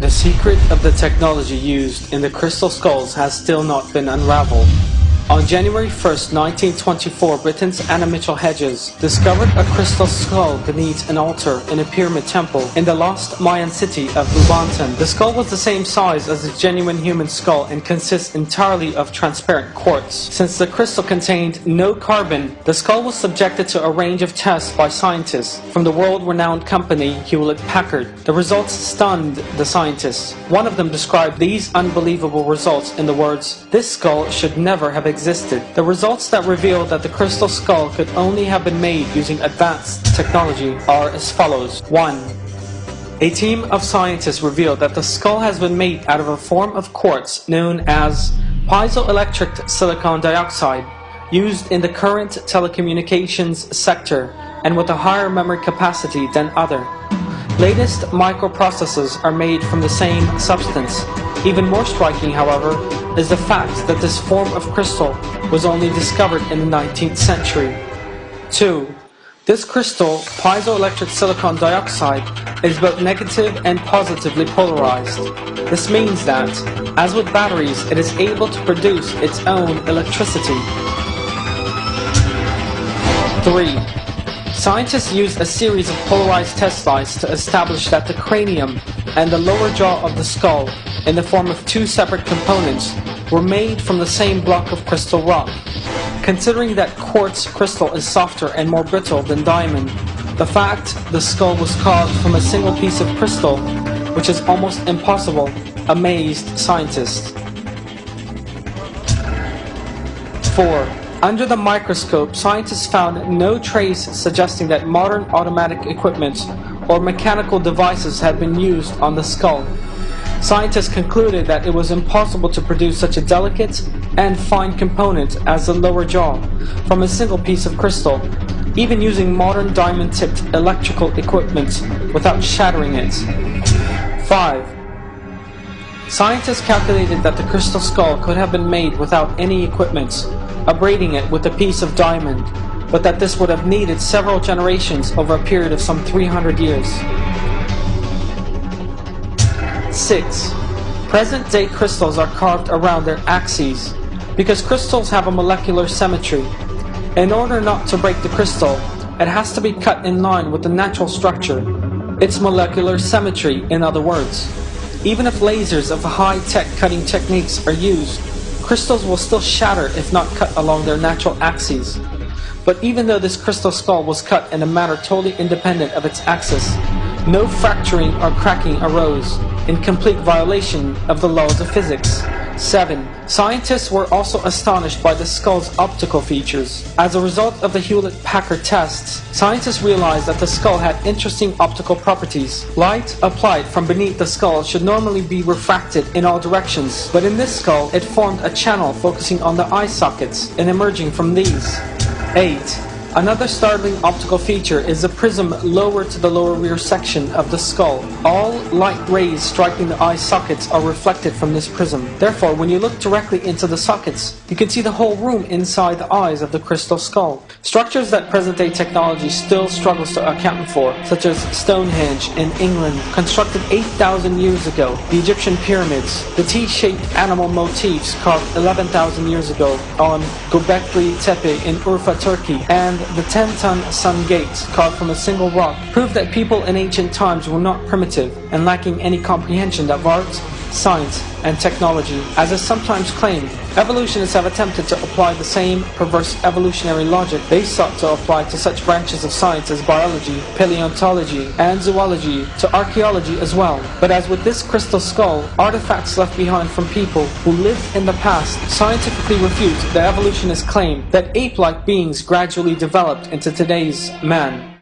The secret of the technology used in the crystal skulls has still not been unraveled. On January 1st, 1924, Britain's Anna Mitchell Hedges discovered a crystal skull beneath an altar in a pyramid temple in the lost Mayan city of Ubantan. The skull was the same size as a genuine human skull and consists entirely of transparent quartz. Since the crystal contained no carbon, the skull was subjected to a range of tests by scientists from the world-renowned company Hewlett-Packard. The results stunned the scientists. One of them described these unbelievable results in the words, "This skull should never have existed." The results that revealed that the crystal skull could only have been made using advanced technology are as follows. 1. A team of scientists revealed that the skull has been made out of a form of quartz known as piezoelectric silicon dioxide, used in the current telecommunications sector and with a higher memory capacity than other. Latest microprocessors are made from the same substance. Even more striking, however, is the fact that this form of crystal was only discovered in the 19th century. 2. This crystal, piezoelectric silicon dioxide, is both negative and positively polarized. This means that, as with batteries, it is able to produce its own electricity. 3. Scientists used a series of polarized test slides to establish that the cranium and the lower jaw of the skull, in the form of two separate components, were made from the same block of crystal rock. Considering that quartz crystal is softer and more brittle than diamond, the fact the skull was carved from a single piece of crystal, which is almost impossible, amazed scientists. 4. Under the microscope, scientists found no trace suggesting that modern automatic equipment or mechanical devices had been used on the skull. Scientists concluded that it was impossible to produce such a delicate and fine component as the lower jaw from a single piece of crystal, even using modern diamond-tipped electrical equipment without shattering it. 5. Scientists calculated that the crystal skull could have been made without any equipment, abrading it with a piece of diamond, but that this would have needed several generations over a period of some 300 years. 6. Present-day crystals are carved around their axes because crystals have a molecular symmetry. In order not to break the crystal, it has to be cut in line with the natural structure, its molecular symmetry, in other words. Even if lasers of high-tech cutting techniques are used, crystals will still shatter if not cut along their natural axes. But even though this crystal skull was cut in a manner totally independent of its axis, no fracturing or cracking arose, in complete violation of the laws of physics. 7. Scientists were also astonished by the skull's optical features. As a result of the Hewlett-Packard tests, scientists realized that the skull had interesting optical properties. Light applied from beneath the skull should normally be refracted in all directions, but in this skull it formed a channel focusing on the eye sockets and emerging from these. 8. Another startling optical feature is the prism lower to the lower rear section of the skull. All light rays striking the eye sockets are reflected from this prism. Therefore, when you look directly into the sockets, you can see the whole room inside the eyes of the crystal skull. Structures that present-day technology still struggles to account for, such as Stonehenge in England, constructed 8,000 years ago, the Egyptian pyramids, the T-shaped animal motifs carved 11,000 years ago on Göbekli Tepe in Urfa, Turkey, and the 10-ton sun gates carved from a single rock prove that people in ancient times were not primitive and lacking any comprehension of art, science, and technology. As is sometimes claimed, evolutionists have attempted to apply the same perverse evolutionary logic they sought to apply to such branches of science as biology, paleontology, and zoology, to archaeology as well. But as with this crystal skull, artifacts left behind from people who lived in the past scientifically refute the evolutionist claim that ape-like beings gradually developed into today's man.